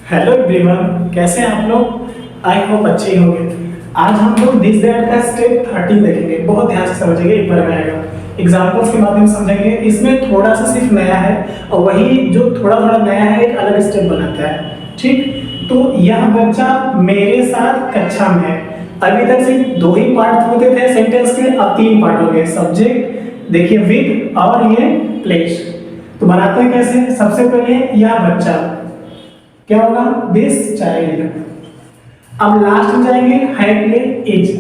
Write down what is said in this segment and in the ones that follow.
Hello everyone, कैसे हैं आप लोग। आई होप अच्छे ही होंगे। आज हम लोग दिस दैट का स्टेप 13 देखेंगे। बहुत ध्यान से समझेंगे, एक बार में आएगा। एग्जांपल्स के माध्यम से समझेंगे। इसमें थोड़ा सा सिर्फ नया है और वही जो थोड़ा थोड़ा नया है एक अलग स्टेप बनाता है। ठीक, तो यह बच्चा मेरे साथ कक्षा में है। अभी तक सिर्फ दो ही पार्ट होते थे सेंटेंस के, अब तीन पार्ट हो गए। सब्जेक्ट देखिए विद और ये प्लेस। तो बनाते हैं कैसे। सबसे पहले यह बच्चा क्या होगा, दिस चाइल्ड। अब लास्ट में जाएंगे है के लिए इज।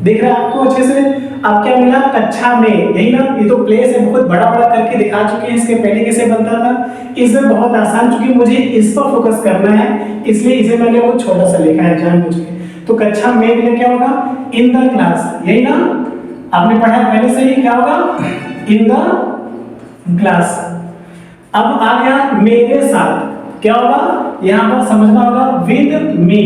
दिख रहा है आपको अच्छे से। अब क्या मिला, कक्षा में, यही ना। ये तो प्लेस है, बहुत बड़ा बड़ा करके दिखा चुके हैं। इसके पहले कैसे बनता था, इसमें बहुत आसान, चूंकि मुझे इस पर फोकस करना है इसलिए इसे मैंने वो छोटा सा लिखा है जानबूझ के। तो कक्षा में के लिए क्या होगा, इन द क्लास, यही ना आपने पढ़ा है पहले से ही। क्या होगा, इन द क्लास। अब आ गया मेरे साथ, क्या होगा, यहां पर समझना होगा विद मी।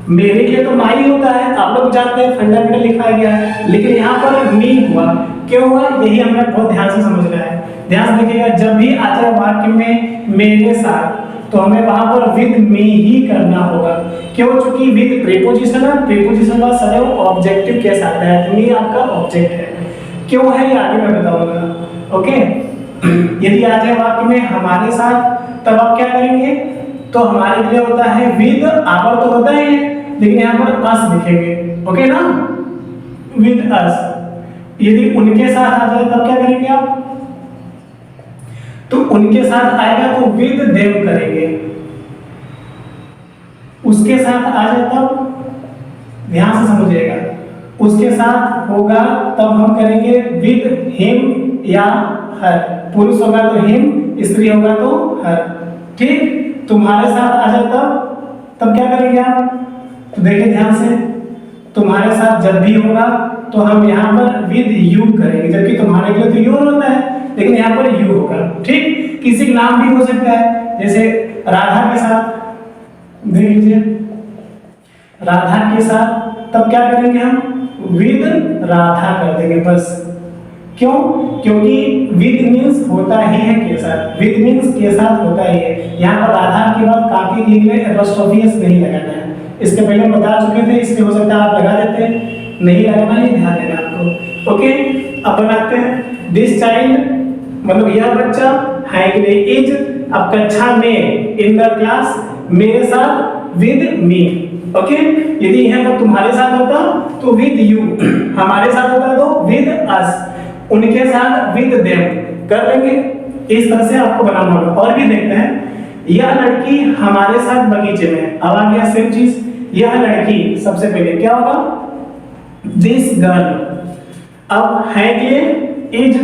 मेरे के लिए तो माई होता है, आप लोग जानते हैं, फंडामेंटल लिखा गया है, लेकिन यहां पर मी हुआ। क्यों हुआ, यही हमें बहुत ध्यान से समझना है। ध्यान से देखिएगा, जब भी आ जाए वाक्य में मेरे साथ तो हमें वहां पर विद मी ही करना होगा। क्यों, चूंकि विद प्रीपोजिशन है, प्रीपोजिशन का सदैव ऑब्जेक्टिव के साथ है, तो मी आपका ऑब्जेक्ट है। क्यों है ये आगे मैं बताऊंगा। ओके, यदि आ जाए वाक्य में हमारे साथ तब आप क्या करेंगे, तो हमारे लिए होता है विद, आवर तो होता ही है लेकिन यहाँ पर अस लिखेंगे। ओके ना, विद अस। यदि उनके साथ आ जाए तब क्या करेंगे आप, तो उनके साथ आएगा तो विद देम करेंगे। उसके साथ आ जाए तब, ध्यान से समझिएगा, उसके साथ होगा तब हम करेंगे विद हिम या हर। पुरुष होगा तो हिम, स्त्री होगा तो हर। ठीक, तुम्हारे साथ आ जाए तब क्या करेंगे आप, तो देखिए ध्यान से, तुम्हारे साथ जब भी होगा तो हम यहाँ पर विद यू करेंगे, जबकि तुम्हारे के लिए तो योर होता है लेकिन यहाँ पर यू होगा। ठीक, किसी का नाम भी हो सकता है, जैसे राधा के साथ, देख लीजिए राधा के साथ, तब क्या करेंगे हम, विद राधा कर देंगे बस। क्यों, क्योंकि विद मीन्स होता ही है के साथ, विद मीन्स के साथ होता ही है। यहाँ पर राधा के बाद काफी के लिए एपोस्ट्रोफी नहीं लगाना है, इसके पहले हम बता चुके थे, इसलिए हो सकता है आप लगा देते, नहीं लगाना है, ध्यान देना आपको। ओके, अब बनाते हैं दिस चाइल्ड, मतलब यह बच्चा है के लिए इज। अब कक्षा में, इन द क्लास, मेरे साथ विद मी। ओके, यदि यहाँ पर तुम्हारे साथ होता तो विद यू, हमारे साथ होता तो विद अस, उनके साथ विद देम कर लेंगे। इस तरह से आपको बनाना होगा। और भी देखते हैं, यह लड़की हमारे साथ बगीचे में। अब आ गया सेम चीज, यह लड़की, सबसे पहले क्या होगा, दिस गर्ल। अब है के इज,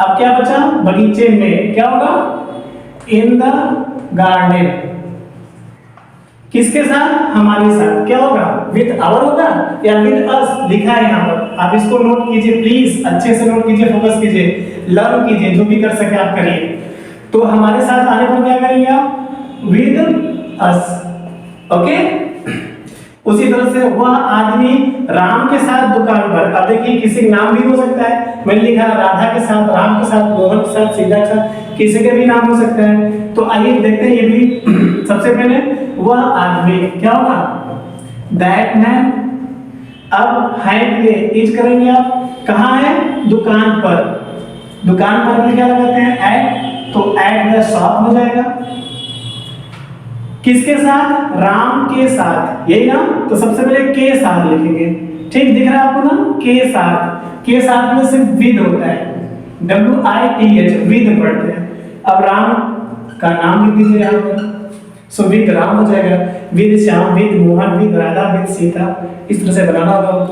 अब क्या बचा, बगीचे में, क्या होगा, इन द गार्डन। किसके साथ, हमारे साथ, क्या होगा, विद आवर होगा या विद अस लिखा है यहाँ पर। आप इसको नोट कीजिए प्लीज, अच्छे से नोट कीजिए, फोकस कीजिए, लर्न कीजिए, जो भी कर सके आप करिए। तो हमारे साथ आने पर क्या करेंगे आप, विद अस। ओके, उसी तरह से वह आदमी राम के साथ दुकान पर। अब देखिए किसी का नाम भी हो सकता है, मैंने लिखा राधा के साथ, राम के साथ, मोहन के साथ, सीता के साथ, किसी के भी नाम हो सकता है। तो आइए देखते हैं ये भी। सबसे पहले वह आदमी, क्या होगा, दैट मैन। अब है के लिए इज करेंगे आप, कहाँ है, दुकान पर। दुकान पर भी क्या लगाते हैं, एट, तो एट द शॉप हो जाएगा। किसके साथ, राम के साथ, यही ना, तो सबसे पहले के साथ लिखेंगे। ठीक, दिख रहा है आपको ना, के साथ में सिर्फ विद होता है, WITH, विद पढ़ते हैं। अब राम का नाम लिख दीजिए यहाँ पर, सो विद राम हो जाएगा, with Shyam, with Mohan, with Radha, with Sita. इस तरह से बनाना होगा।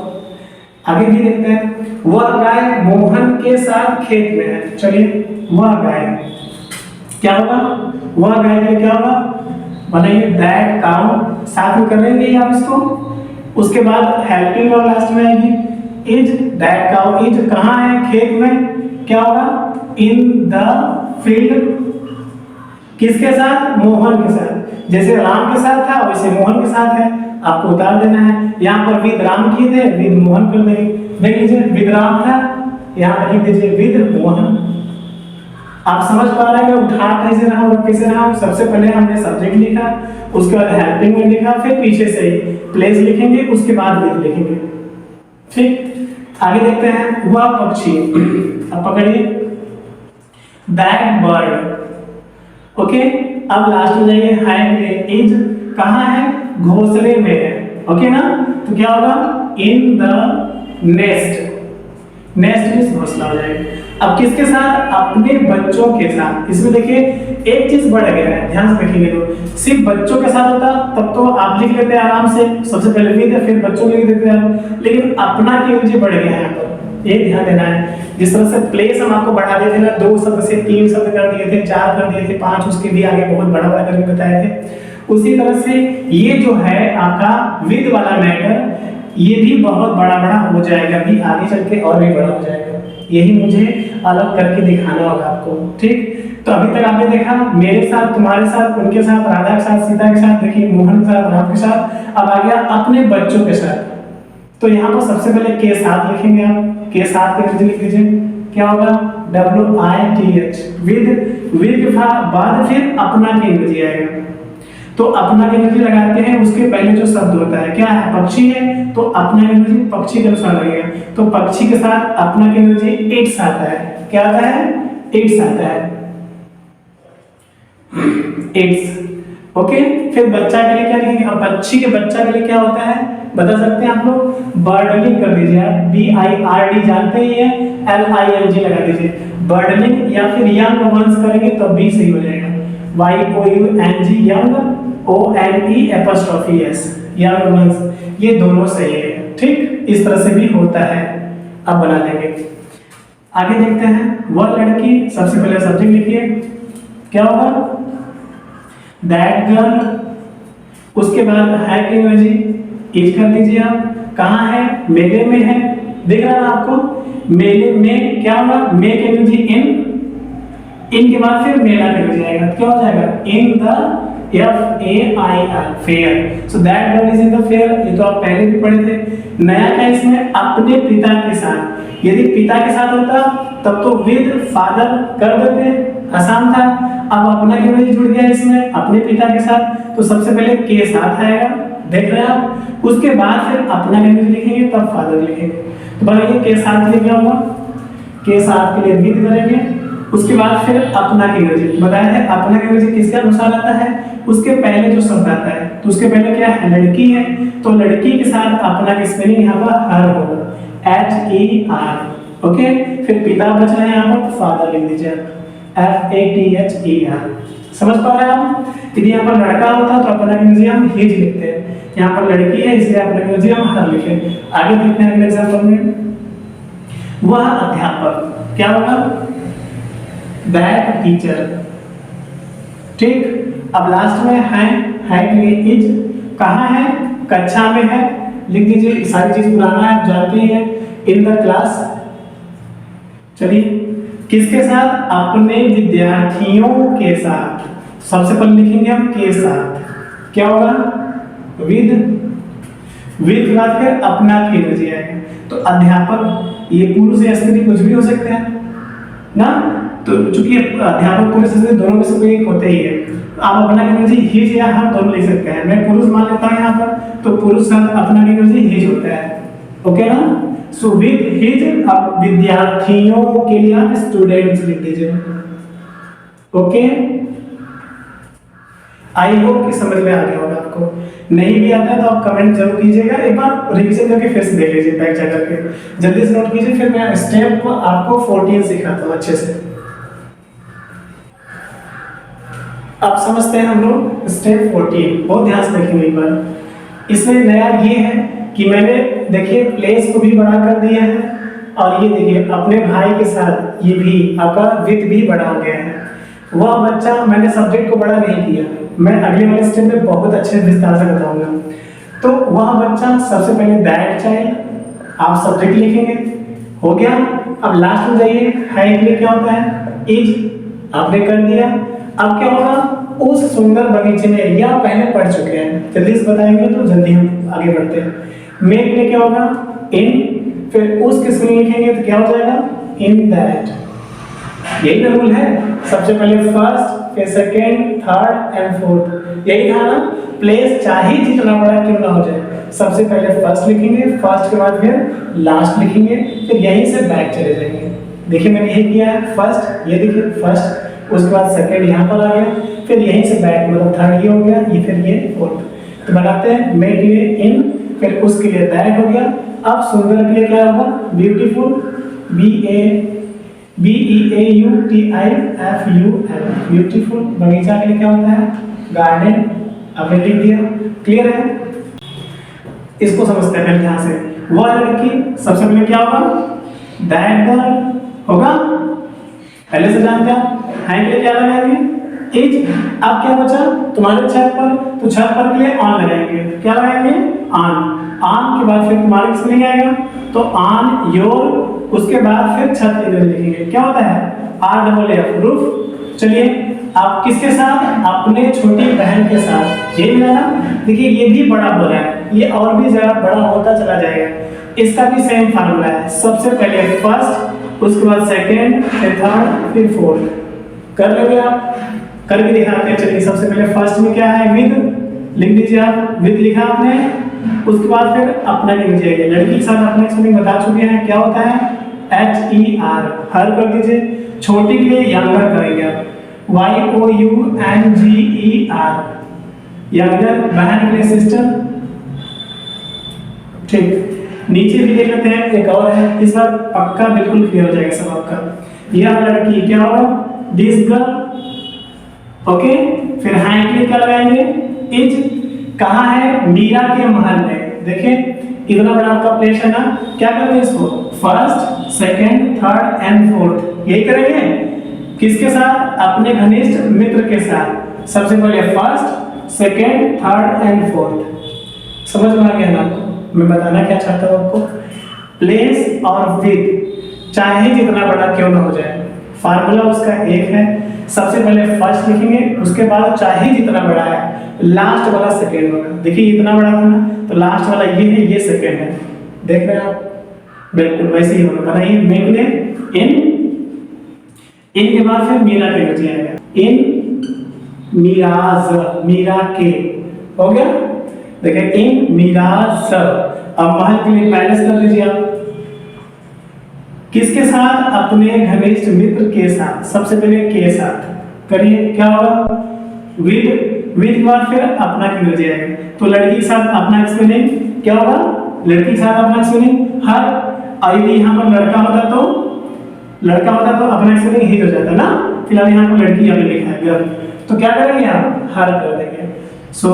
आगे भी देखते हैं, वह गाय मोहन के साथ खेत में है। चलिए, वह गाय क्या होगा, वह गाय के क्या होगा, बनाइए दैट काउ, साथ में कर लेंगे आप इसको। उसके बाद हेल्पिंग और लास्ट में आएगी इज, दैट काउ इज, कहाँ है, खेत में, क्या होगा, इन द फील्ड। किसके साथ, मोहन के साथ। जैसे राम के साथ था वैसे मोहन के साथ है, आपको उतार देना है। यहाँ पर विद राम किए थे, विद मोहन कर देंगे। देख लीजिए, विद राम था, यहाँ पर लिख दीजिए विद मोहन। आप समझ पा रहे हैं मैं उठा कैसे रहा हूँ, कैसे रहा हूँ? सबसे पहले हमने सब्जेक्ट लिखा, उसके बाद हेल्पिंग में लिखा, फिर पीछे से प्लेस लिखेंगे, उसके बाद विद लिखेंगे। ठीक, आगे देखते हैं। वह पक्षी, अब पकड़िए, दैट बर्ड। ओके, अब लास्ट में जाइए, है इज कहाँ है? घोंसले में है। ओके ना, तो क्या होगा? In the nest. Nest means घोंसला हो जाएगा। अब किसके साथ? अपने बच्चों के साथ। इसमें देखिए एक चीज बढ़ गया है, ध्यान से देखेंगे तो सिर्फ बच्चों के साथ होता तब तो आप लिख लेते आराम से, सबसे पहले विद फिर बच्चों के लिख देते हैं, लेकिन अपना की एनर्जी बढ़ गया है यहाँ पर, ये ध्यान देना है। जिस तरह से प्लेस हम आपको बढ़ा दिए थे ना, 2 शब्द से 3 शब्द कर दिए थे, 4 कर दिए थे, 5 उसके भी आगे बहुत बड़ा बड़ा करके बताए थे, उसी तरह से ये जो है आपका विद वाला मैटर, ये भी बहुत बड़ा बड़ा हो जाएगा, भी आगे चल के और भी बड़ा हो जाएगा। यही मुझे अलग करके दिखाना होगा आपको। ठीक, तो अभी तक आपने देखा मेरे साथ, तुम्हारे साथ, उनके साथ, राधा के साथ, सीता के साथ, देखिए मोहन के साथ, राम के साथ, अब आ गया अपने बच्चों के साथ। तो यहाँ पर सबसे पहले के साथ लिखेंगे आप, के साथ के लिख दीजिए, क्या होगा? WITH, विद के बाद फिर अपना के एनर्जी आएगा। तो अपना की एनर्जी लगाते हैं, उसके पहले जो शब्द होता है क्या है? पक्षी है, तो अपना की एनर्जी पक्षी के अनुसार लगेगा। तो पक्षी के साथ अपना की एनर्जी इट्स आता है। क्या आता है? इट्स आता है, इट्स। ओके, फिर बच्चा के लिए क्या लिखेंगे? अब पक्षी के बच्चा के लिए क्या होता है बता सकते हैं आप लोग? बर्डलिंग कर दीजिए आप, BIRD जानते ही है, LING लगा दीजिए, बर्डलिंग, या फिर यंग वंस करेंगे तब भी सही हो जाएगा, YOUNG young, ONE''S young ones, ये दोनों सही है। ठीक, इस तरह से भी होता है, अब बना लेंगे। आगे देखते हैं, वह लड़की, सबसे पहले सब्जेक्ट लिखिए, क्या होगा? दैट गर्ल, उसके बाद है की एनर्जी इज कर दीजिए आप, कहाँ है? मेले में है, देख रहा है आपको, मेले में क्या होगा? मे की एनर्जी इन के बाद फिर मेला की एनर्जी आएगा, क्या हो जाएगा? In the FAIR, fair. So that girl is in the fair, ये तो आप पहले भी पढ़े थे। नया क्या इसमें? अपने पिता के साथ। यदि पिता के साथ होता तब तो विद फादर कर देते, आसान था। अब अपना की एनर्जी जुड़ गया इसमें अपने पिता के साथ, तो सबसे पहले के साथ आएगा, देख रहे हैं आप, उसके बाद फिर अपना की एनर्जी लिखेंगे, तब फादर लिखेंगे। तो बताइए के साथ के लिए क्या होगा? के साथ के लिए विद करेंगे, उसके बाद फिर अपना की एनर्जी बताया है। अपना की एनर्जी किसके अनुसार आता है? उसके पहले जो शब्द आता है, तो उसके पहले क्या है? लड़की है, तो लड़की के साथ अपना की स्पेलिंग यहाँ पर हर होगा, HER। ओके, फिर पिता बच रहे हैं यहाँ पर, फादर लिख दीजिए FATHER। समझ पा रहे हैं आप? यदि यहाँ पर लड़का होता तो अपना की एनर्जी हम हिज लिखते हैं, यहाँ पर लड़की है इसलिए अपना की एनर्जी हम हर लिखे। आगे देखते हैं अगले एग्जांपल में, वह अध्यापक, क्या होगा? That teacher. ठीक, अब लास्ट में है के लिए इज, कहाँ है? कक्षा में है, लिख दीजिए, सारी चीज पुराना है आप जानते ही हैं, इन द क्लास। चलिए, किसके साथ? अपने विद्यार्थियों के साथ। सबसे पहले लिखेंगे हम के साथ, क्या होगा? विद के बाद फिर अपना की एनर्जी आएगा। तो अध्यापक, ये पुरुष या स्त्री कुछ भी हो सकते हैं ना, तो चूंकि अध्यापक पुरुष स्त्री दोनों में से कोई एक होते ही है, आप अपना की एनर्जी हिज या हर दोनों लिख सकते हैं। मैं पुरुष मान लेता हूं यहाँ पर, तो पुरुष साथ अपना की एनर्जी हिज होता है। ओके ना, सो विद हिज, अब विद्यार्थियों के लिए आप स्टूडेंट्स लिख दीजिए। ओके, आई होप कि समझ में आ गया होगा आपको। नहीं भी आता है तो आप कमेंट जरूर कीजिएगा, एक बार रिवीजन करके फिर से देख लीजिए, बैक जा करके जल्दी से नोट कीजिए, फिर मैं स्टेप को आपको 14 सिखाता हूँ अच्छे से। अब समझते हैं हम लोग स्टेप 14, बहुत ध्यान से देखेंगे एक बार। इसमें नया ये है कि मैंने देखिए प्लेस को भी बड़ा कर दिया है, और ये देखिए अपने भाई के साथ ये भी आपका विद भी बड़ा हो गया है। वह बच्चा, मैंने सब्जेक्ट को बड़ा नहीं किया, मैं अगले वाले स्टेप में बहुत अच्छे विस्तार से बताऊंगा। तो वह बच्चा, सबसे पहले दैट चाइल्ड, आप सब्जेक्ट लिखेंगे, हो गया। अब लास्ट में जाइए, है के लिए क्या होता है? इज, आपने कर दिया। अब क्या होगा? उस सुंदर बगीचे में, या पहले पढ़ चुके हैं, जल्दी से बताएंगे तो जल्दी हम आगे बढ़ते हैं। मेक के लिए क्या होगा? इन, फिर उस किसमें लिखेंगे तो क्या हो जाएगा? In that. यही ना रूल है, सबसे पहले फर्स्ट, फिर सेकंड, थर्ड एंड फोर्थ, यही था ना। प्लेस चाहे जितना बड़ा क्यों ना हो जाए, सबसे पहले फर्स्ट लिखेंगे, फर्स्ट के बाद फिर लास्ट लिखेंगे, फिर यहीं से बैक चले जाएंगे। देखिए मैंने ये किया है, फर्स्ट, ये देखिए फर्स्ट, उसके बाद सेकंड यहाँ पर आ गया, फिर यहीं से बैक, मतलब थर्ड ये हो गया, ये फिर ये फोर्थ। तो बनाते हैं, मेक लिए इन, फिर उसके लिए दैट हो गया। अब सुंदर के लिए क्या होगा, ब्यूटीफुल, BEAUTIFUL, ब्यूटीफुल। बगीचा के लिए क्या होता है, गार्डन, आपने लिख दिया, क्लियर है। इसको समझते हैं पहले ध्यान से। वह लड़की, सबसे पहले क्या होगा, दैट गर्ल होगा, पहले से जानते हैं। है के लिए क्या लगाएंगे, इज। अब क्या बचा तुम्हारे छत पर, तो छत पर के लिए ऑन लगाएंगे, क्या लगाएंगे, ऑन। ऑन के बाद फिर तुम्हारे किस में आएगा, तो ऑन योर, उसके बाद फिर छत इधर लिखेंगे, क्या होता है, RFF, रूफ। चलिए आप किसके साथ, अपने छोटी बहन के साथ, ये मिला ना। देखिए ये भी बड़ा हो रहा है, ये और भी ज्यादा बड़ा होता चला जाएगा। इसका भी सेम फार्मूला है, सबसे पहले फर्स्ट, उसके बाद सेकंड, फिर थर्ड, फिर फोर्थ। कर लोगे आप, करके दिखाते हैं। चलिए सबसे पहले फर्स्ट में क्या है, विद, लिख दीजिए आप, विद लिखा आपने, उसके बाद फिर अपना लिख दीजिए। लड़की के साथ अपना स्पेलिंग बता चुके हैं, क्या होता है, HER, हर कर दीजिए। छोटी के लिए यंगर करेंगे आप, YOUNGER, यंगर, बहन के लिए सिस्टर। ठीक, नीचे भी देख लेते हैं, एक और है, इस बार पक्का बिल्कुल क्लियर हो जाएगा सब आपका। यह लड़की क्या होगा, दिस गर्ल, ओके। फिर हाई के लिए क्या लगाएंगे, इज। कहाँ है, मीरा के महल में। देखिए इतना बड़ा आपका प्लेस है ना, क्या करते हैं इसको, first, second, third and fourth, यही करेंगे। किसके साथ, अपने घनिष्ठ मित्र के साथ। सबसे पहले first, second, third and fourth. समझ में आ गया ना आपको मैं बताना क्या चाहता हूँ आपको। प्लेस और विद चाहे जितना बड़ा क्यों ना हो जाए, फार्मूला उसका एक है। सबसे पहले फर्स्ट लिखेंगे, उसके बाद चाहे जितना बड़ा है, लास्ट वाला सेकंड होगा। देखिए इतना बड़ा था ना, तो लास्ट वाला ये है, ये सेकंड है, देख रहे हैं आप, बिल्कुल वैसे ही होगा। बनाइए, मेक ले इन के बाद फिर मीरा के बच जाएगा, इन मीराज, मीरा के हो गया। देखिए इन मीराज। अब महल के लिए पैलेस कर लीजिए आप, किसके साथ, अपने घनिष्ठ मित्र के साथ। सबसे पहले के साथ करिए, क्या होगा, विद, विद के बाद फिर अपना की मिल जाएगा। तो लड़की के साथ अपना स्पेलिंग क्या होगा, लड़की के साथ अपना स्पेलिंग हर। यदि यहाँ पर लड़का होता तो अपना स्पेलिंग ही हो जाता ना। फिलहाल यहाँ पर लड़की अभी लिखा है गर्ल, तो क्या करेंगे आप, हर कर देंगे। सो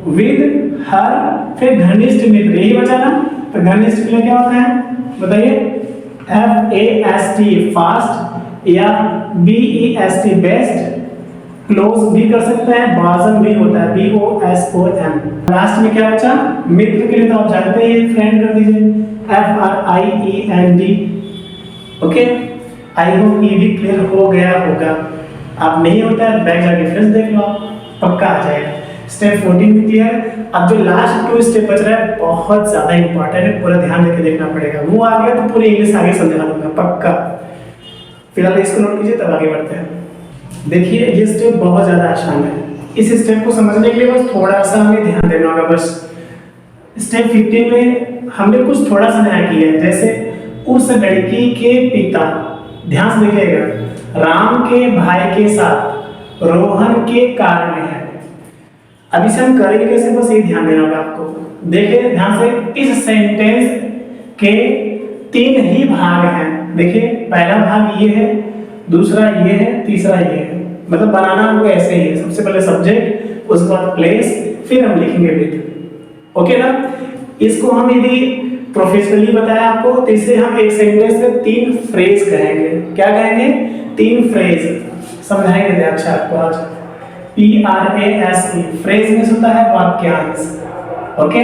विद, हर, फिर घनिष्ठ मित्र, यही बचा ना। तो घनिष्ठ के लिए क्या होता है बताइए, FAST, फास्ट, या BEST, बेस्ट। क्लोज भी कर सकते हैं, बाजम भी होता है, BOSOM। लास्ट में क्या बचा, मित्र के लिए तो आप जानते हैं, फ्रेंड कर दीजिए, FRIEND। ओके, आई होप ये भी क्लियर हो गया होगा। आप नहीं होता है बैक जाके फिर देख लो, पक्का आ जाएगा। स्टेप 14 भी क्लियर। अब जो लास्ट 2 स्टेप बच रहा है बहुत ज्यादा इंपॉर्टेंट है, पूरा ध्यान देके देखना पड़ेगा। वो आ गया तो पूरी इंग्लिश आगे समझा दूंगा पक्का। फिलहाल इसको नोट कीजिए, तब आगे बढ़ते हैं। देखिए ये स्टेप बहुत ज्यादा आसान है, इस स्टेप को समझने के लिए बस थोड़ा सा हमें ध्यान देना होगा बस। स्टेप 15 में हमने कुछ थोड़ा सा नया किया है, जैसे उस लड़की के पिता, ध्यान से देखिएगा, राम के भाई के साथ रोहन के कार में है। अब इसे हम करेंगे कैसे, बस ये ध्यान देना होगा आपको। देखिए ध्यान से, इस सेंटेंस के 3 ही भाग हैं। देखिए पहला भाग ये है, दूसरा ये है, तीसरा ये है। मतलब बनाना हमको ऐसे ही है, सबसे पहले सब्जेक्ट, उसके बाद प्लेस, फिर हम लिखेंगे विद। ओके ना। इसको हम यदि प्रोफेशनली बताया आपको, तो इसे हम एक सेंटेंस में 3 फ्रेज कहेंगे। क्या कहेंगे, 3 फ्रेज समझाएंगे अच्छा आपको आज। PRASE, फ्रेज में होता है वाक्यांश। ओके,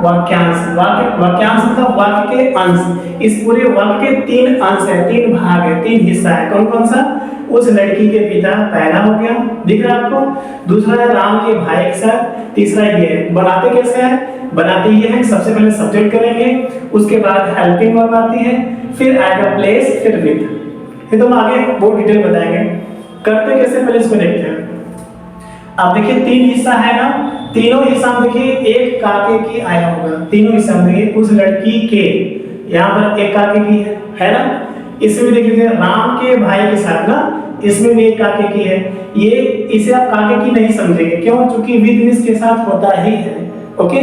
वाक्यांश, वाक्यांश मतलब वाक्य के अंश। इस पूरे वाक्य के 3 अंश है, 3 भाग है, 3 हिस्सा है। कौन कौन सा, उस लड़की के पिता, पहला हो गया, दिख रहा है आपको। दूसरा है राम के भाई के साथ, तीसरा ये है। बनाते कैसे है, बनाते ये है, सबसे पहले सब्जेक्ट करेंगे, उसके बाद हेल्पिंग वर्ब आती है, फिर आएगा प्लेस, फिर विद। ये तो हम आगे बहुत डिटेल बताएंगे। करते कैसे पहले इसको देखते हैं। अब देखिए 3 हिस्सा है ना, तीनों हिस्सा में देखिए एक काके की आया होगा, तीनों हिस्सा में देखिए उस लड़की के, यहाँ पर एक काके की है ना, इसमें देख लीजिए राम के भाई के साथ ना, इसमें भी एक काके की है। ये इसे आप काके की नहीं समझेंगे, क्यों? क्योंकि विद मीन्स के साथ होता ही है, ओके,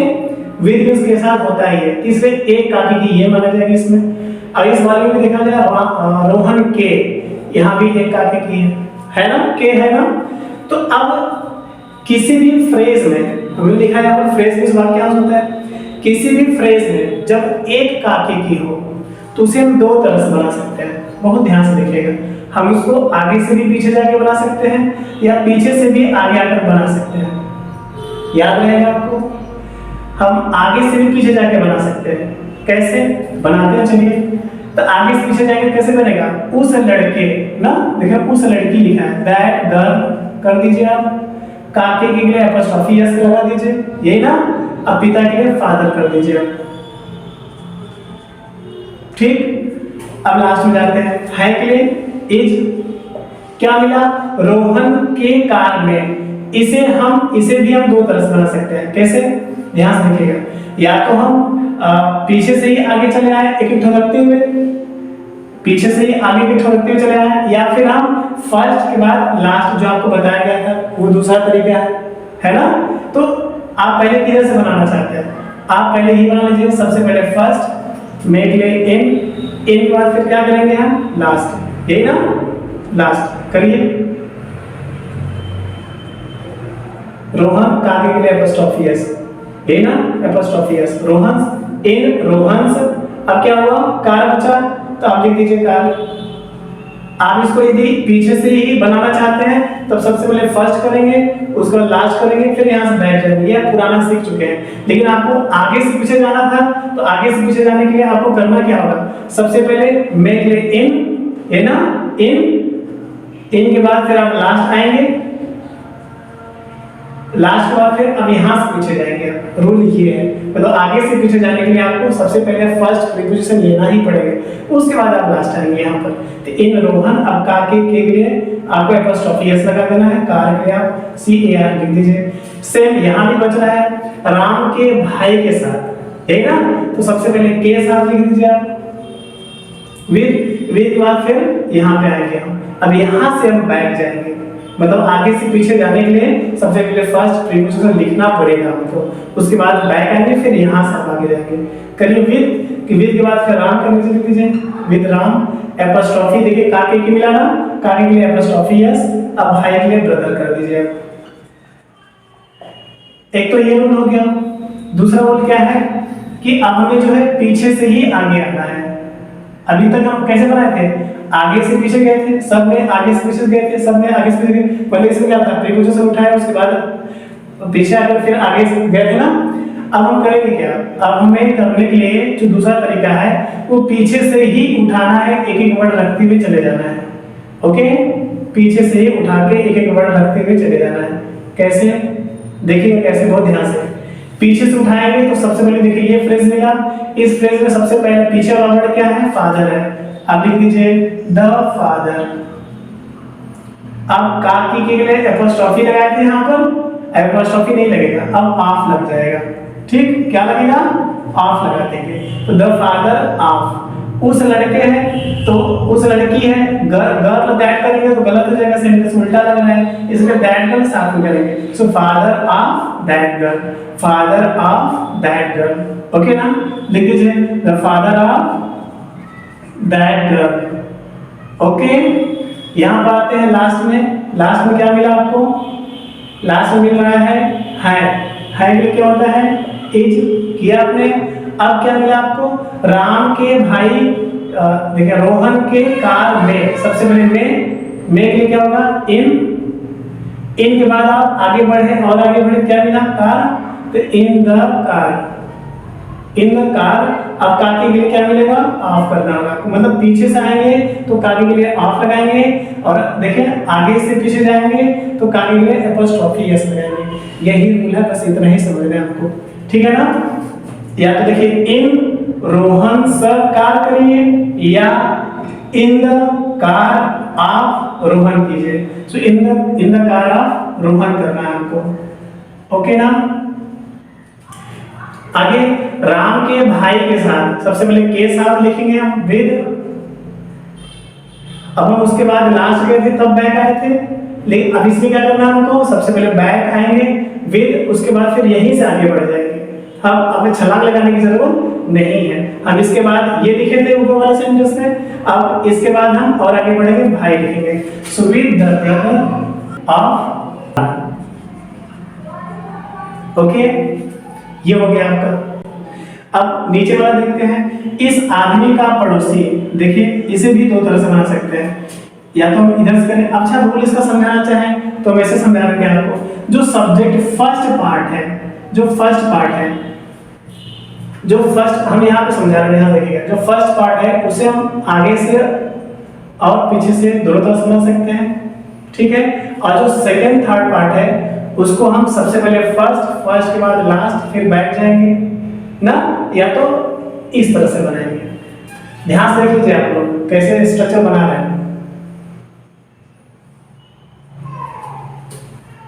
विद मीन्स के साथ होता ही है, इसलिए एक काके की ये माना जाएगा इसमें। और इस वाले में देखा जाए रोहन के, यहाँ भी एक काके की है ना, के है ना। तो अब किसी भी फ्रेज में हमने लिखा है, यहाँ पर फ्रेज में वाक्यांश होता है, किसी भी फ्रेज में जब एक काके की हो तो उसे हम 2 तरह से बना सकते हैं, बहुत ध्यान से देखिएगा। हम उसको आगे से भी पीछे जाके बना सकते हैं या पीछे से भी आगे आकर बना सकते हैं, याद रहेगा आपको। हम आगे से भी पीछे जाके बना सकते हैं, कैसे बनाते हैं चलिए। तो आगे से पीछे जाके कैसे बनेगा, उस लड़के ना, देखिए उस लड़की लिखा है, दैट गर्ल कर दीजिए आप, काके के लिए एपोस्ट्रोफी एस लगा दीजिए, यही ना। अब पिता के लिए फादर कर दीजिए आप, ठीक। अब लास्ट में जाते हैं, है के लिए इज, क्या मिला, रोहन के कार में। इसे भी हम 2 तरह से बना सकते हैं, कैसे, ध्यान से देखिएगा। या तो हम पीछे से ही आगे चले आए एक एक रखते हुए, पीछे से ही आगे के रखते हुए चले आए, या फिर हम फर्स्ट के बाद लास्ट जो आपको बताया गया था वो दूसरा तरीका है ना। तो आप पहले किधर से बनाना चाहते हैं, आप पहले ही बना लीजिए, सबसे पहले फर्स्ट में के लिए इन के बाद फिर क्या करेंगे हम, लास्ट, यही ना, लास्ट करिए। रोहन काके के लिए एपोस्ट्रोफी एस, यही ना, एपोस्ट्रोफी एस, रोहन इन रोहन्स। अब क्या हुआ, कार बचा, तो आप लिख दीजिए कार। आप इसको यदि पीछे से ही बनाना चाहते हैं तो सबसे पहले फर्स्ट करेंगे, उसके बाद लास्ट करेंगे, फिर यहाँ से बैक जाएंगे, ये पुराना सीख चुके हैं। लेकिन आपको आगे से पीछे जाना था, तो आगे से पीछे जाने के लिए आपको करना क्या होगा, सबसे पहले मेक ले इन, है ना, इन के बाद फिर आप लास्ट आएंगे, लास्ट के बाद फिर अब यहाँ से पीछे जाएंगे। रूल ये है, मतलब आगे से पीछे जाने के लिए आपको सबसे पहले फर्स्ट प्रीपोजिशन लेना ही पड़ेगा, उसके बाद आप लास्ट आएंगे यहाँ पर। तो इन रोहन, अब काके के लिए आपको एपोस्ट्रोफी एस लगा देना है, कार के लिए आप CAR लिख दीजिए। सेम यहाँ भी बच रहा है, राम के भाई के साथ, है ना, तो सबसे पहले के साथ लिख दीजिए आप, विद के बाद फिर यहाँ पे आएंगे हम। अब यहाँ से हम बैक जाएंगे, मतलब आगे से पीछे जाने के लिए सबसे पहले फर्स्ट प्रीपोजिशन लिखना पड़ेगा हमको, उसके बाद बैक आएंगे, फिर यहाँ से आगे जाएंगे। करिए विद के बाद फिर राम करने से लिख दीजिए, विद राम, एपोस्ट्रोफी देखिए काके की मिला ना, काके के लिए एपोस्ट्रोफी एस, अब भाई के लिए ब्रदर कर दीजिए। एक तो ये रूल हो गया। दूसरा रूल क्या है कि अब हमें जो है पीछे से ही आगे आना है। अभी तक हम कैसे बनाए थे, आगे से पीछे गए थे, सब में आगे से पीछे गए थे, सब में आगे से पीछे गए। पहले इसमें क्या था, प्रीपोजिशन उठाया, उसके बाद पीछे आकर फिर आगे से गए थे ना। अब हम करेंगे क्या, अब हमें करने के लिए जो दूसरा तरीका है वो पीछे से ही उठाना है, एक एक वर्ड रखते हुए चले जाना है, ओके, पीछे से ही उठा के एक एक वर्ड रखते हुए चले जाना है। कैसे, देखिए कैसे, बहुत ध्यान से। पीछे से उठाएंगे तो सबसे पहले देखिए ये फ्रेज मिला, इस फ्रेज में सबसे पहले पीछे वाला वर्ड क्या है, फादर है। अब लिख दीजिए द फादर। अब काकी के लिए एपोस्ट्रोफी लगाए थे, यहाँ पर एपोस्ट्रोफी नहीं लगेगा, अब ऑफ लग जाएगा, ठीक, क्या लगेगा, ऑफ लगा देंगे। तो द फादर ऑफ, उस लड़के है तो उस लड़की है, गर्ल दैट करेंगे तो गलत हो जाएगा, सेंटेंस उल्टा लग रहा है, इसलिए दैट गर्ल साथ में करेंगे। So father of that girl, father of that girl, okay ना, लिख दीजिए the father of that girl, okay. यहाँ पर आते हैं लास्ट में क्या मिला आपको, लास्ट में मिल रहा है के क्या होता है, इज किया आपने। अब क्या मिला आपको, राम के भाई, देखिए रोहन के कार में, सबसे पहले में के लिए क्या होगा, इन के बाद आप आगे बढ़े और आगे बढ़े, क्या मिला, कार, तो इन द कार, अब काके के लिए क्या मिलेगा, ऑफ करना होगा, मतलब पीछे से आएंगे तो काके के लिए ऑफ लगाएंगे, और देखें आगे से पीछे जाएंगे तो काके के लिए एपोस्ट्रोफी एस लगाएंगे। यही रूल है, बस इतना ही समझना है आपको, ठीक है ना। या तो देखिए इन रोहन स कार करिए, या in the car of Rohan कीजिए। So in the car of Rohan करना है आपको। ओके ना। आगे राम के भाई के साथ, सबसे पहले के साथ लिखेंगे हम विद। अब हम उसके बाद लास्ट गए थे तब बैक आए थे, लेकिन अब इसमें क्या करना है हमको, सबसे पहले बैक आएंगे विद, उसके बाद फिर यहीं से आगे बढ़ जाएंगे। हम अब छलांग लगाने की जरूरत नहीं है। हम इसके बाद ये लिखे थे ऊपर वाले सेंटेंस में, अब इसके बाद हम और आगे बढ़ेंगे, भाई लिखेंगे। So with the brother of, okay, ये हो गया आपका। अब नीचे वाला देखते हैं, इस आदमी का पड़ोसी। देखिए इसे भी दो तरह से बना सकते हैं, या तो हम इधर से करें। अच्छा रूल इसका समझाना चाहें तो हम ऐसे समझा रहे हैं आपको। जो सब्जेक्ट फर्स्ट पार्ट है, जो फर्स्ट पार्ट है, जो फर्स्ट हम यहाँ पे समझा रहे हैं, यहाँ देखिएगा, जो फर्स्ट पार्ट है उसे हम आगे से और पीछे से दोनों तरफ समझ सकते हैं, ठीक है। और जो सेकंड थर्ड पार्ट है उसको हम सबसे पहले फर्स्ट के बाद लास्ट, फिर बैक जाएंगे ना, या तो इस तरह से बनाएंगे। ध्यान से देख लीजिए आप लोग कैसे स्ट्रक्चर बना रहे हैं।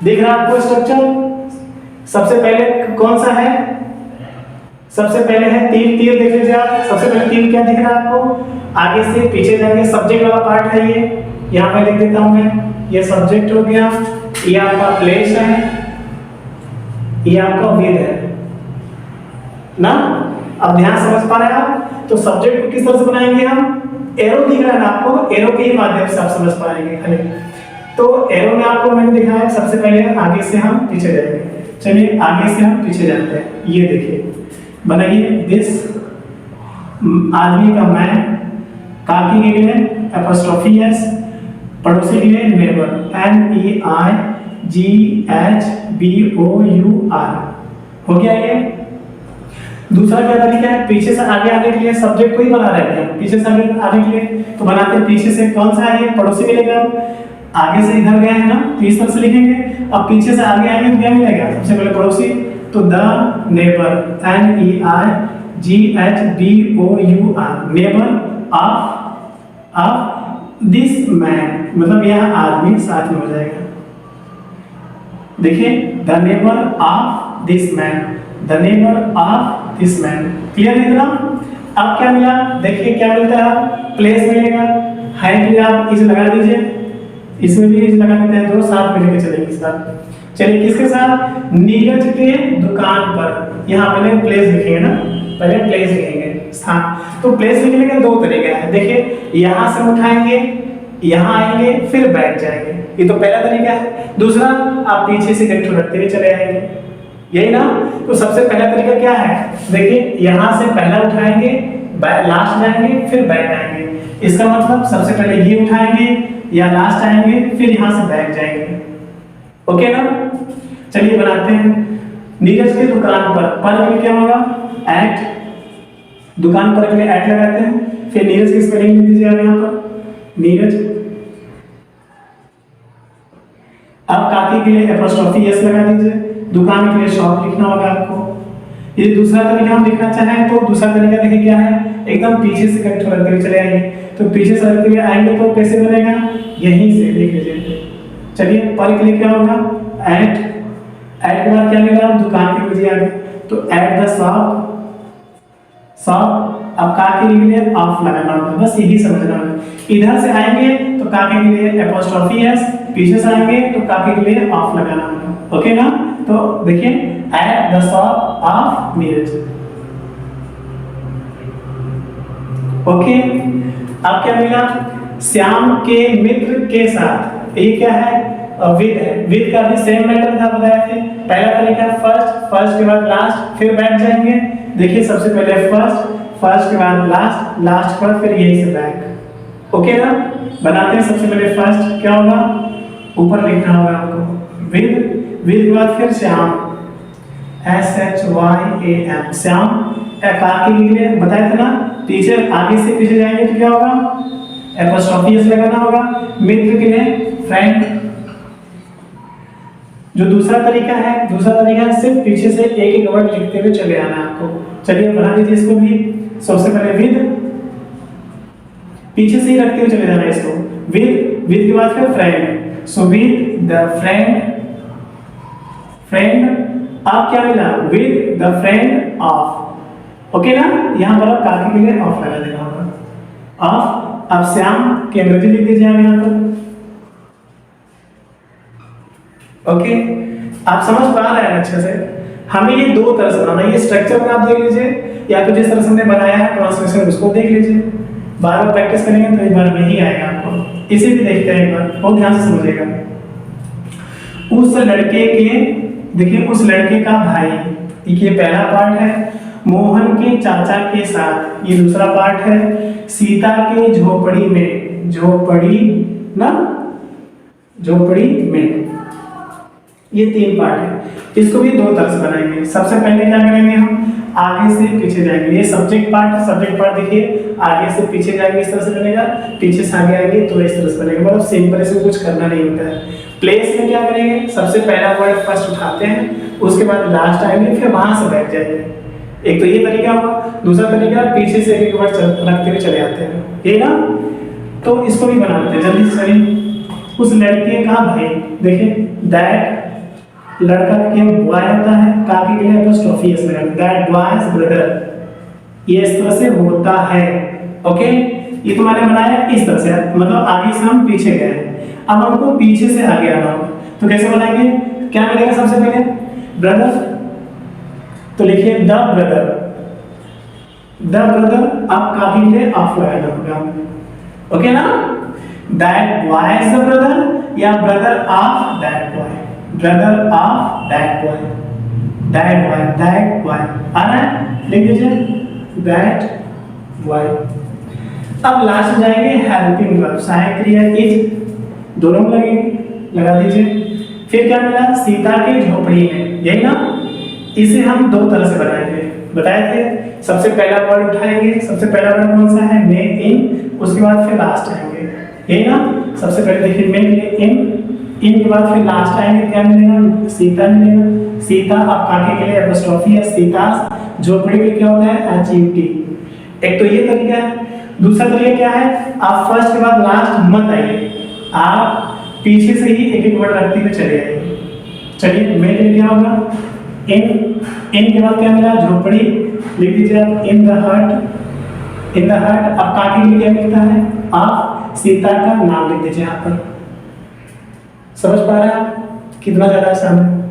दिख रहा है आपको स्ट्रक्चर? सबसे पहले कौन सा है? सबसे पहले है तीर। तीर देख लीजिए आप, सबसे पहले तीर क्या दिख रहा है आपको? आगे से पीछे जाएंगे, सब्जेक्ट वाला पार्ट है ये, यहाँ पे लिख देता हूं मैं, ये सब्जेक्ट हो गया, ये आपका प्लेस है, ये आपका विद है ना। अब ध्यान समझ पा रहे हैं आप? तो सब्जेक्ट को किस तरह से बनाएंगे हम? एरो दिख रहा है ना आपको, एरो के ही माध्यम से आप समझ पाएंगे खाली। तो एरो में आपको मैंने दिखाया, सबसे पहले आगे से हम पीछे जाएंगे। चलिए आगे से हम पीछे जाते हैं। ये देखिए बनाइए, दिस आदमी का मैं, काकी के लिए एपोस्ट्रोफी एस, पड़ोसी के लिए नेबर, NEIGHBOUR। हो गया ये। दूसरा क्या तरीका है? पीछे से आगे आने के लिए सब्जेक्ट को ही बना रहे हैं, पीछे से आगे आने के लिए तो बनाते हैं। पीछे से कौन सा है ये? पड़ोसी मिलेगा। आगे से इधर गए हैं ना, तो इस तरह से लिखेंगे। अब पीछे से आगे आएंगे तो क्या मिलेगा? सबसे पहले पड़ोसी, तो the neighbour, NEIGHBOUR, neighbour of this man, मतलब यह आदमी साथ में हो जाएगा। देखिए the neighbour of this man, the neighbour of this man. Clear है इतना? अब क्या मिला? देखिए क्या मिलता है? प्लेस मिलेगा, है के लिए आप इसे लगा दीजिए, इसमें भी इसे लगा देते हैं, दो साथ में लेके चलेंगे इस बार। चलिए किसके साथ? नीरज के दुकान पर। यहाँ पहले प्लेस लिखेंगे ना, पहले प्लेस लिखेंगे, स्थान। तो प्लेस लिखने का दो तरीका है। देखिए यहाँ से उठाएंगे, यहाँ आएंगे, फिर बैठ जाएंगे, ये तो पहला तरीका है। दूसरा आप पीछे से गट्ठू रखते हुए चले आएंगे, यही ना। तो सबसे पहला तरीका क्या है? देखिए यहाँ से पहला उठाएंगे, लास्ट जाएंगे, फिर बैक आएंगे। इसका मतलब सबसे पहले ये उठाएंगे या लास्ट आएंगे, फिर यहाँ से बैक जाएंगे। ओके ना। चलिए बनाते हैं। नीरज के दुकान पर के लिए क्या होगा? एट। दुकान पर के लिए एट लगाते हैं, फिर नीरज की स्पेलिंग लिख दीजिए आप यहाँ पर, नीरज। अब काकी के लिए एपोस्ट्रोफी एस लगा दीजिए, दुकान के लिए शॉप लिखना होगा आपको। ये दूसरा तरीका हम लिखना चाहें तो दूसरा तरीका देखिए क्या है? एकदम पीछे से कट रखते हुए चले आएंगे। तो पीछे से रखते हुए आएंगे तो कैसे बनेगा? यहीं से देख लीजिए। चलिए पर के लिए क्या होगा? एट। एट के बाद क्या मिला? दुकान के लिए आगे, तो एट द शॉप, शॉप। अब का के लिए ऑफ लगाना होगा, बस यही समझना है। इधर से आएंगे तो का के लिए एपोस्ट्रोफी एस, पीछे से आएंगे तो का के लिए ऑफ लगाना होगा। ओके ना। तो देखिए at the shop of Neeraj. Okay. अब क्या मिला? श्याम के मित्र के साथ। ये क्या है? विद है। विद का भी सेम मैटर था, बताए थे। पहला तरीका फर्स्ट के बाद लास्ट, फिर बैक जाएंगे। देखिए सबसे पहले फर्स्ट के बाद लास्ट के बाद फिर यही से बैक। ओके ना। बनाते हैं। सबसे पहले फर्स्ट क्या होगा? ऊपर लिखना होगा आपको विद के बाद फिर श्याम, SHYAM, श्याम। काकी के लिए बताए थे ना, पीछे आगे से पीछे जाएंगे तो क्या होगा? एपोस्ट्रोफी एस लगाना होगा। मित्र के लिए फ्रेंड। जो दूसरा तरीका है सिर्फ पीछे से एक वर्ड लिखते हुए चले आना है आपको। चलिए बना दीजिए इसको भी। सबसे पहले विद, पीछे से ही रखते हुए चले जाना है इसको। विद के बाद फिर friend, so with the friend अब क्या मिला, with the friend of, okay ना। यहाँ पर आप काके के लिए ऑफ लगा देना होगा, ऑफ। अब श्याम की अंग्रेजी लिख दीजिए आप यहाँ पर, ओके। आप समझ पा रहे हैं अच्छे से। हमें ये दो तरह से बनाना है, ये स्ट्रक्चर में आप देख लीजिए या तो जिस तरह से हमने बनाया है ट्रांसलेशन उसको देख लीजिए, बार बार प्रैक्टिस करेंगे तो एक बार में ही आएगा आपको। इसे भी देखते हैं एक बार, बहुत ध्यान से समझिएगा। उस लड़के के, देखिए उस लड़के का भाई, ये पहला पार्ट है। मोहन के चाचा के साथ, ये दूसरा पार्ट है। सीता के झोपड़ी में, झोपड़ी ना, झोपड़ी में, ये तीन पार्ट है। इसको भी दो तरह से बनाएंगे। सबसे पहले क्या करेंगे, हम आगे से पीछे जाएंगे। ये सब्जेक्ट पार्ट है, सब्जेक्ट पार्ट देखिए आगे से पीछे जाएंगे इस तरह से बनेगा, पीछे से आगे आएंगे तो इस तरह से बनेगा। मतलब सिंपल, इसमें कुछ करना नहीं होता है। प्लेस में क्या करेंगे, सबसे पहला वर्ड फर्स्ट उठाते हैं, उसके बाद लास्ट आएंगे, फिर वहां से बैठ जाएंगे। एक तो ये तरीका हुआ। दूसरा तरीका पीछे से एक वर्ड रखते हुए चले आते हैं, ये ना। तो इसको भी बना लेते हैं जल्दी से। उस लड़के का भाई, देखिए दैट, लड़का के बॉय होता है, काके के लिए एपोस्ट्रोफी एस लगा, दैट बॉयज ब्रदर, ये इस तरह से होता है, ओके। ये तो मैंने बनाया इस तरह से, मतलब आगे से हम पीछे गए हैं। अब हमको पीछे से आगे आना होगा, तो कैसे बनाएंगे, क्या मिलेगा सबसे पहले, ब्रदर, तो लिखिए द ब्रदर, द ब्रदर। अब काके के लिए ऑफ लगाना होगा, ओके ना। That boy is the brother या brother of that boy, brother of that boy, that boy, that boy आ रहा है, लिख दीजिए दैट बॉय। अब लास्ट जाएंगे हेल्पिंग वर्ब, सहायक क्रिया इज, दोनों लगेंगे, लगा दीजिए। फिर क्या मिला, सीता की झोपड़ी में, यही ना। इसे हम दो तरह से बनाएंगे, बताए थे। सबसे पहला वर्ड उठाएंगे, सबसे पहला वर्ड कौन सा है, मे इन, उसके बाद फिर लास्ट आएंगे, यही ना। सबसे पहले देखिए मे के लिए इन के बाद फिर लास्ट आएंगे, क्या मिलेगा, सीता मिलेगा। सीता अब काके के लिए एपोस्ट्रोफी है, सीता। झोपड़ी में क्या होता है, एचयूटी। एक तो ये तरीका है। दूसरा तरीका क्या है, आप फर्स्ट के बाद लास्ट मत आइए, आप पीछे से ही एक एक वर्ड रखते हुए चले आइए। चलिए मे के लिए क्या होगा, इन के बाद क्या मिला, झोपड़ी, लिख दीजिए आप इन द हट, इन द हट। अब काके के लिए क्या मिलता है, आप सीता का नाम लिख दीजिए यहाँ पर। समझ पा रहे हैं आप कितना ज्यादा आसान है।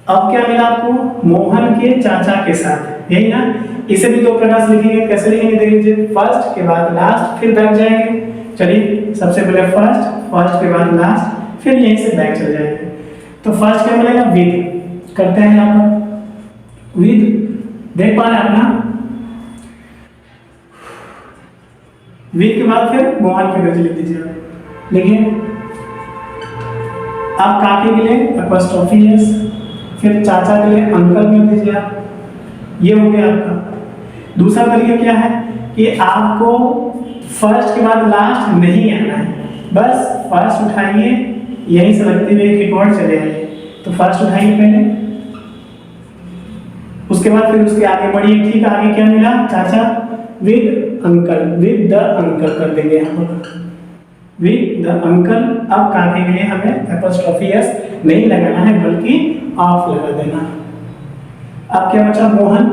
अब क्या मिला आपको, मोहन के चाचा के साथ, यही ना। इसे भी दो प्रकार से लिखेंगे, कैसे लिखेंगे देख लीजिए, फर्स्ट के बाद लास्ट, फिर बैक जाएंगे। चलिए सबसे पहले फर्स्ट, फर्स्ट के बाद लास्ट, फिर यहीं से बैक चल जाएंगे। तो फर्स्ट क्या मिलेगा, विद, करते हैं यहाँ पर विद, देख पा रहे हैं आप ना। विद के बाद फिर मोहन के अंग्रेजी लिख दीजिए, लिखिए। आप काके के लिए एपोस्ट्रोफी एस, फिर चाचा के लिए अंकल में दीजिए आप, ये हो गया आपका। दूसरा तरीका क्या है कि आपको फर्स्ट के बाद लास्ट नहीं आना है, बस फर्स्ट उठाइए, यहीं से लगते हुए एक वर्ड चले आइए। तो फर्स्ट उठाइए पहले, उसके बाद फिर उसके आगे बढ़िए। ठीक, आगे क्या मिला, चाचा with uncle, with the uncle कर देंगे यहाँ पर, विद द अंकल। अब काके के लिए हमें एपोस्ट्रोफी एस नहीं लगाना है बल्कि ऑफ लगा देना। अब क्या बचा, मोहन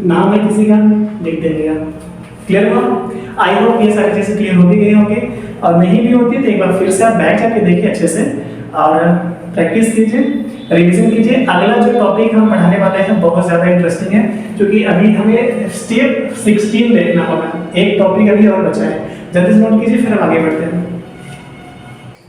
नाम है किसी का, लिख देंगे आप। क्लियर हुआ? आई होप ये सारी चीजें क्लियर हो भी गई होंगी, और नहीं भी होती तो एक बार फिर से आप बैठ जाके देखिए अच्छे से और प्रैक्टिस कीजिए, रिवीजन कीजिए। अगला जो टॉपिक हम पढ़ाने वाले हैं बहुत ज़्यादा इंटरेस्टिंग है, क्योंकि अभी हमें स्टेप 16 देखना होगा। एक टॉपिक अभी और बचा है, जल्दी से नोट कीजिए, फिर हम आगे बढ़ते हैं।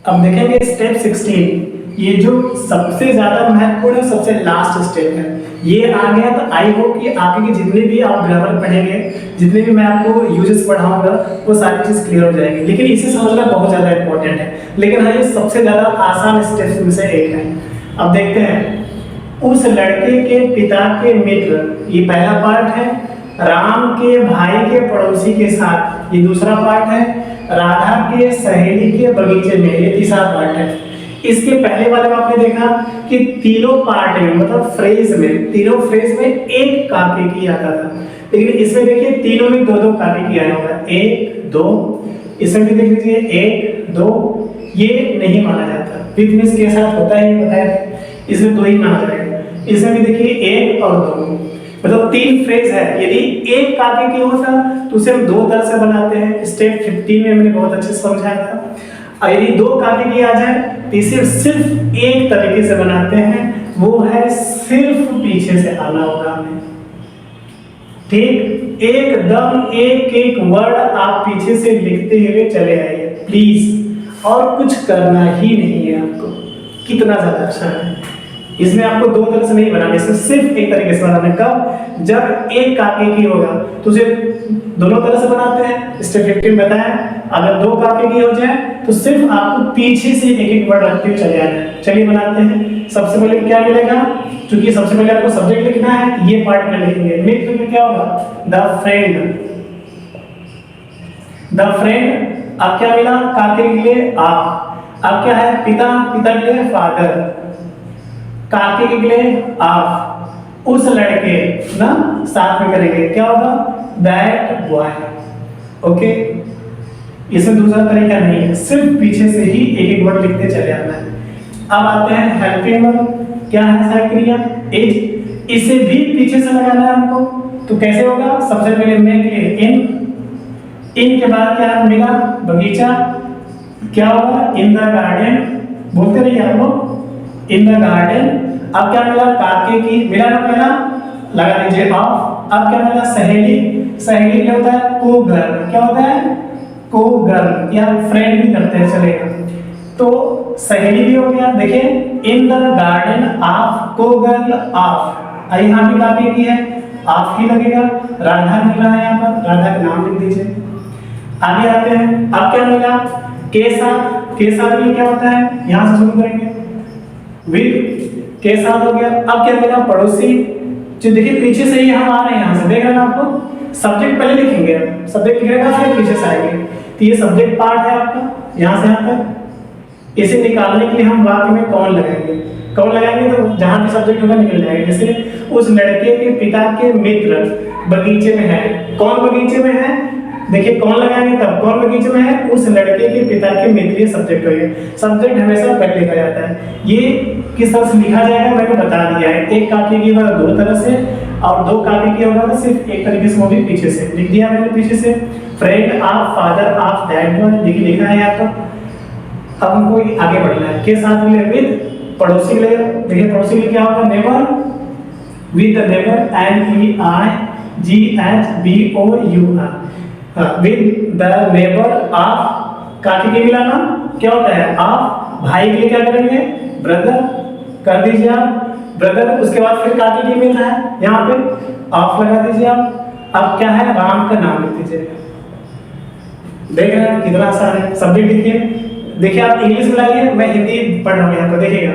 अब देखेंगे स्टेप 16, ये जो सबसे ज्यादा महत्वपूर्ण है, सबसे लास्ट स्टेप है। ये आ गया तो आई होप कि आगे के जितने भी आप ग्रामर पढ़ेंगे, जितने भी मैं आपको यूजेस पढ़ाऊंगा, वो सारी चीज क्लियर हो जाएगी। लेकिन इसे समझना बहुत ज्यादा इंपॉर्टेंट है, लेकिन हाँ ये सबसे ज्यादा आसान स्टेप्स में से एक है। अब देखते हैं, उस लड़के के पिता के मित्र, ये पहला पार्ट है। राम के भाई के पड़ोसी के साथ, ये दूसरा पार्ट है। राधा के सहेली के बगीचे में, ये तीसरा पार्ट है। इसके पहले वाले में आपने देखा कि तीनों पार्ट में, मतलब फ्रेज में, तीनों फ्रेज में एक काके की आता था, लेकिन इसमें देखिए तीनों में दो दो काके की आया होगा, एक दो। इसमें भी देख लीजिए एक दो, ये नहीं माना जाता। विद मीन्स के साथ होता है, बताया, इसमें दो ही माना जाएगा। इसमें भी देखिए एक और दो, मतलब तीन फ्रेज है। यदि एक काके की होता तो उसे हम दो तरह से बनाते हैं, स्टेप 15 में मैंने बहुत अच्छे से समझाया था। और यदि दो काके की आ जाए तो इसे सिर्फ एक तरीके से बनाते हैं, वो है सिर्फ पीछे से आना होगा हमें, ठीक। एकदम एक एक वर्ड आप पीछे से लिखते हुए चले आइए प्लीज, और कुछ करना ही नहीं है आपको। कितना ज्यादा अच्छा है। इसमें आपको दो तरह से नहीं बनाना, इसमें सिर्फ एक तरीके से बनाना है। कब? जब एक काके की होगा तो उसे दोनों तरह से बनाते हैं, स्टेप 15 बताया। अगर दो काके की हो जाए तो सिर्फ आपको पीछे से एक एक वर्ड रखते हुए चले आना है। चलिए बनाते हैं। सबसे पहले क्या मिलेगा? क्योंकि सबसे पहले आपको सब्जेक्ट लिखना है, ये पार्ट में लिखेंगे। मित्र में क्या होगा? The friend. The friend. अब क्या मिला? काके के लिए आप। अब क्या है? पिता, पिता के लिए फादर, काके के लिए आप। उस लड़के ना साथ में करेंगे, क्या होगा? That boy. ओके, इसमें दूसरा तरीका नहीं है, सिर्फ पीछे से ही एक एक वर्ड लिखते चले आना है। अब आते हैं हेल्पिंग वर्ब। क्या है सहायक क्रिया? इज। इसे भी पीछे से लगाना है हमको, तो कैसे होगा? सबसे पहले मैं के लिए इन, इन के बाद क्या मिला? बगीचा। क्या होगा? इन द गार्डन। बोलते रहिए आप लोग, इन द गार्डन। अब क्या मिला? काके की, मिला ना पहला, लगा दीजिए ऑफ। अब क्या मिला? सहेली। सहेली क्या होता है? को गर्ल। क्या होता है? को गर्ल, या फ्रेंड भी करते हैं, चलेगा। तो सहेली भी हो गया। देखिए, इन द गार्डन ऑफ को गर्ल ऑफ। यहाँ भी काके की है, ऑफ ही लगेगा। राधा मिल रहा है यहाँ पर, राधा का नाम लिख दीजिए। आगे आते हैं। अब क्या मिला? के साथ। के साथ भी क्या होता है? यहाँ से शुरू करेंगे, विद के साथ हो गया। अब क्या मिला? पड़ोसी। जो देखिए पीछे से ही हम आ रहे हैं, यहाँ से देख रहे हैं आपको। सब्जेक्ट पहले लिखेंगे, सब्जेक्ट लिखेगा फिर पीछे से आएंगे। तो ये सब्जेक्ट पार्ट है आपका, यहाँ से यहाँ तक। इसे निकालने के लिए हम वाक्य में कौन लगाएंगे? कौन लगाएंगे तो जहाँ भी सब्जेक्ट होगा निकल जाएगा। जैसे उस लड़के के पिता के मित्र बगीचे में है। कौन बगीचे में है? देखिए कौन लगाएंगे तब, कौन बगीचे में है? उस लड़के के पिता के मित्र। ये सब्जेक्ट होगा। सब्जेक्ट हमेशा पहले लिखा जाता है। ये किस तरह से लिखा जाएगा मैंने बता दिया है। एक काके की होगा दो तरह से, और दो काके की होगा तो सिर्फ एक तरीके से, वो भी पीछे से लिख दिया मैंने। पीछे से friend of, father of, that boy, देखिए लिखा है यहाँ पर। अब हमको आगे बढ़ना है। के साथ मिले विद। पड़ोसी के लिए देखिए, पड़ोसी के लिए क्या होगा? Neighbour. With the neighbour, NEIGHBOUR, with the neighbour of. काके के मिला ना, क्या होता है? ऑफ। भाई के लिए क्या करेंगे? ब्रदर कर दीजिए आप, ब्रदर। उसके बाद फिर काके के मिल रहा है, यहाँ पे ऑफ लगा दीजिए आप। अब क्या है? राम का नाम लिख दीजिए। देख रहे हैं कितना आसान है। सब्जेक्ट लिखिए। देखिए आप इंग्लिश मिलाइए, मैं हिंदी पढ़ रहा हूँ यहाँ पर, देखिएगा।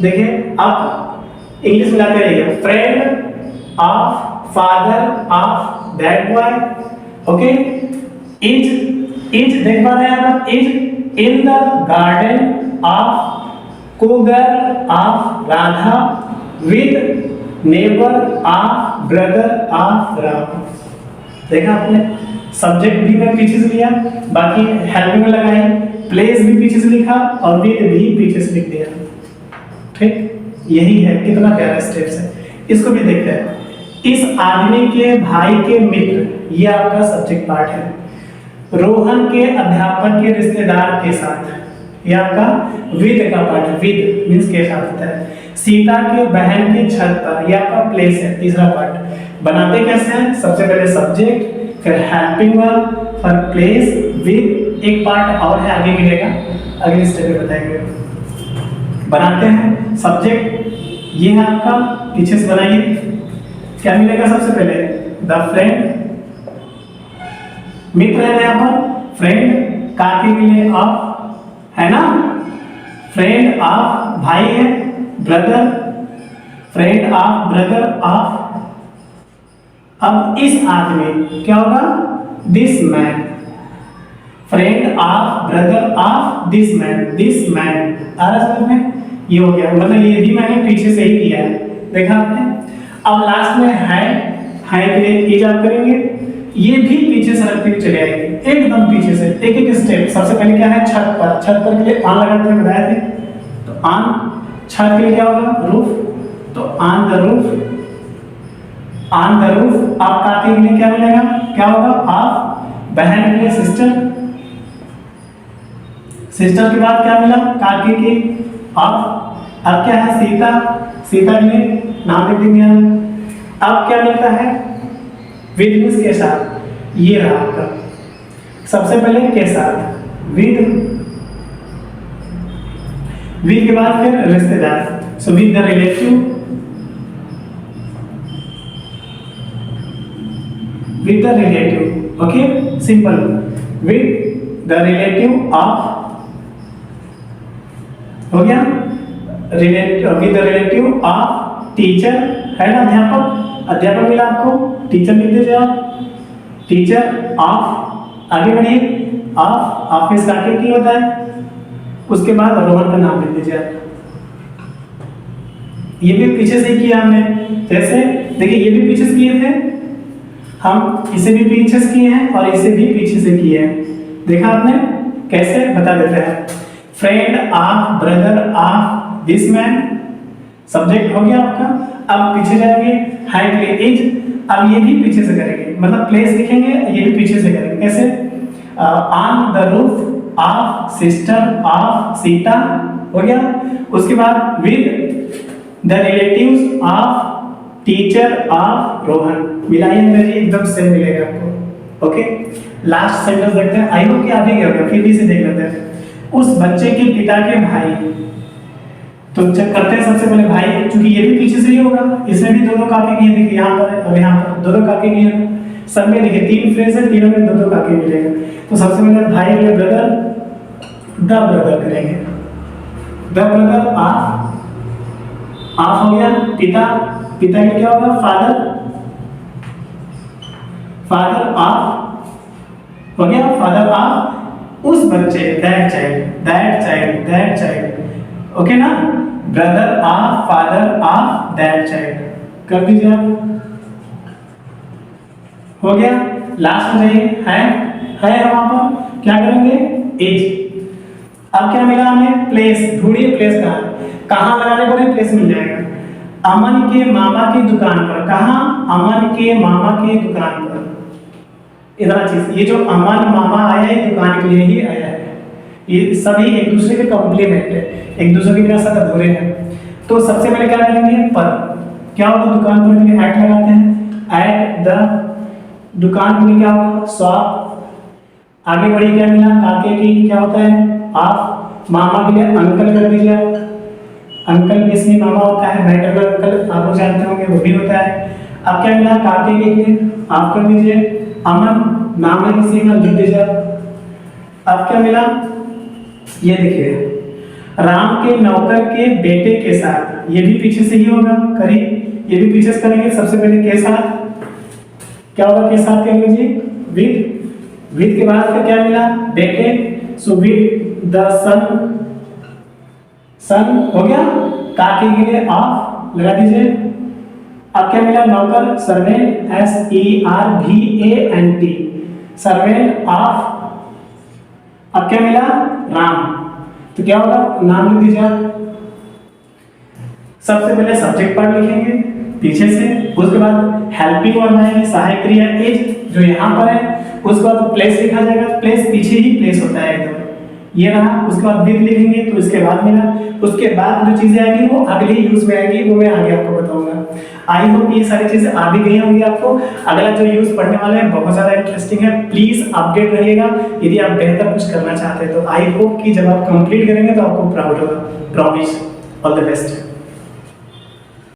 देखिए आप इंग्लिश मिलाते रहिए। Friend of, father of, that boy. Okay, is. Is देख पा रहे हैं आप? Is in the garden of को girl of Radha, with neighbour of, brother of Ram. देखा आपने? सब्जेक्ट भी मैं पीछे से लिया, बाकी हेल्पिंग में लगाई, प्लेस भी पीछे से लिखा, और विद भी पीछे से लिख दिया। ठीक, यही है। कितना प्यारा स्टेप्स है। इसको भी देखते हैं। इस आदमी के भाई के मित्र, ये आपका सब्जेक्ट पार्ट है। रोहन के अध्यापक के रिश्तेदार के साथ, ये आपका विद का पार्ट है। विद मींस के साथ होता है। सीता के बहन की छत पर, ये आपका प्लेस है, तीसरा पार्ट। बनाते कैसे हैं? सबसे पहले सब्जेक्ट, फिर हेल्पिंग वर्ब, फिर प्लेस, विद। एक पार्ट और है, आगे मिलेगा, अगले स्टेप में बताएंगे। बनाते हैं सब्जेक्ट, ये है आपका, पीछे से बनाइए। क्या मिलेगा? सबसे पहले द फ्रेंड, मित्र है यहाँ पर। फ्रेंड काके के लिए ऑफ, है ना? फ्रेंड ऑफ, भाई है, brother, friend of, brother of. अब इस आदमी क्या होगा? This man. Friend of, brother of, this man. This man आ रहा समझ में? ये हो गया, मतलब ये भी मैंने पीछे से ही किया है, देखा आपने। अब लास्ट में है के लिए इज आप करेंगे। ये भी पीछे सरकती हुई चली आएगी, एकदम पीछे से, एक एक स्टेप। सबसे पहले क्या है, छत पर, छत पर के लिए ऑन लगाते हैं, बताए थे। तो ऑन, छत के लिए क्या होगा, रूफ, तो on the roof, on the roof. आप काके के लिए क्या मिलेगा, क्या होगा, आप। बहन के लिए सिस्टर, सिस्टर के बाद क्या मिला, काके के, आप। अब क्या है, सीता, सीता के लिए नाम लिख देंगे हम। अब क्या मिलता है, विद मींस के साथ, ये रहा आपका। सबसे पहले के साथ, विद, विद के बाद फिर रिश्तेदार, so with the relative, with the relative, okay, simple, with the relative of, हो गया, with the relative of teacher, है ना, अध्यापक, अध्यापक मिला आपको, टीचर लिख दीजिए आप, टीचर ऑफ, आगे बढ़िए, ऑफ, ऑफिस का की होता है, उसके बाद रोहन का नाम लिख दीजिए आप। ये भी पीछे से किया हमने, जैसे देखिए ये भी पीछे से किए थे हम, इसे भी पीछे से किए हैं और इसे भी पीछे से किए हैं, देखा आपने कैसे, बता देते हैं। Friend of, brother of this man, subject हो गया आपका। अब पीछे जाएंगे, हाइट के लिए एज, अब ये भी पीछे से करेंगे, मतलब प्लेस लिखेंगे, ये भी पीछे से करेंगे, कैसे, on the roof of sister of Sita, हो गया। उसके बाद with the relatives of teacher of Rohan, मिलाइए अंग्रेजी, एकदम सेम मिलेगा आपको, ओके। लास्ट सेंटेंस देखते हैं, आई होप कि आप ही गया होगा, फिर भी इसे देख लेते हैं। उस बच्चे के पिता के भाई, तो चेक करते हैं सबसे पहले भाई, क्योंकि ये भी पीछे से ही होगा, इसमें भी दो काके किए, देखिए यहाँ पर और यहाँ पर दो काके किए, सब में देखिए 3 फ्रेज है, तीनों में दो काके मिलेगा। तो सबसे पहले भाई के ब्रदर, द ब्रदर करेंगे, द ब्रदर ऑफ, ऑफ हो गया। पिता, पिता का क्या होगा, फादर, फादर ऑफ, हो गया, फादर ऑफ उस बच्चे, that child, that child, that child, okay ना। Brother of, father of that child, कर दीजिए आप, हो गया। लास्ट में जाइए, है वहां पर क्या करेंगे, एज। अब क्या मिला हमें, प्लेस, ढूंढिए प्लेस कहाँ लगाने पर प्लेस मिल जाएगा। अमन के मामा की दुकान पर, कहाँ, अमन के मामा की दुकान पर, इतना चीज, ये जो अमन मामा आया है दुकान के लिए ही आया है, ये सभी एक दूसरे के कॉम्प्लीमेंट है, एक दूसरे के बिना साथ अधूरे हैं। तो सबसे पहले क्या करेंगे, पर, क्या होगा, दुकान पर के लिए एट लगाते हैं, एट द, दुकान के लिए क्या होगा, शॉप। आगे बढ़ी, क्या मिला, काके की क्या होता है, आप। मामा के लिए अंकल कर दीजिए आप, अंकल भी इसमें मामा होता है, मैटर अंकल आप लोग जानते होंगे, वो भी होता है। अब क्या मिला, काके के लिए आप कर दीजिए, अमन नाम है किसी का, लिख दीजिए। अब क्या मिला, ये देखिए, राम के नौकर के बेटे के साथ, ये भी पीछे से ही होगा, करिए, ये भी पीछे से करेंगे। सबसे पहले के साथ क्या होगा, के साथ कहेंगे जी, विद, विद के बाद फिर क्या मिला, बेटे, सो विद द सन, सन हो गया। काके के लिए ऑफ लगा दीजिए। अब क्या मिला, नौकर, सर्वेंट, SERVANT, सर्वेंट ऑफ। अब क्या मिला, राम, तो क्या होगा, नाम लिख दीजिए आप। सबसे पहले सब्जेक्ट पार्ट लिखेंगे पीछे से, उसके बाद हेल्पिंग वर्ब आएंगे, सहायक क्रिया इज जो यहाँ पर है, उसके बाद प्लेस लिखा जाएगा, प्लेस पीछे ही प्लेस होता है एकदम, ये रहा। उसके बाद विद लिखेंगे, तो इसके बाद मिला, उसके बाद जो चीजें आएंगी वो अगले यूज में आएंगी, वो मैं आगे आपको बताऊंगा। आई होप ये सारी चीजें आ भी गई होंगी आपको। अगला जो यूज पढ़ने वाला है बहुत ज्यादा इंटरेस्टिंग है, प्लीज अपडेट रहिएगा यदि आप बेहतर कुछ करना चाहते हैं तो। आई होप कि जब आप कंप्लीट करेंगे तो आपको प्राउड होगा। Promise, all the best.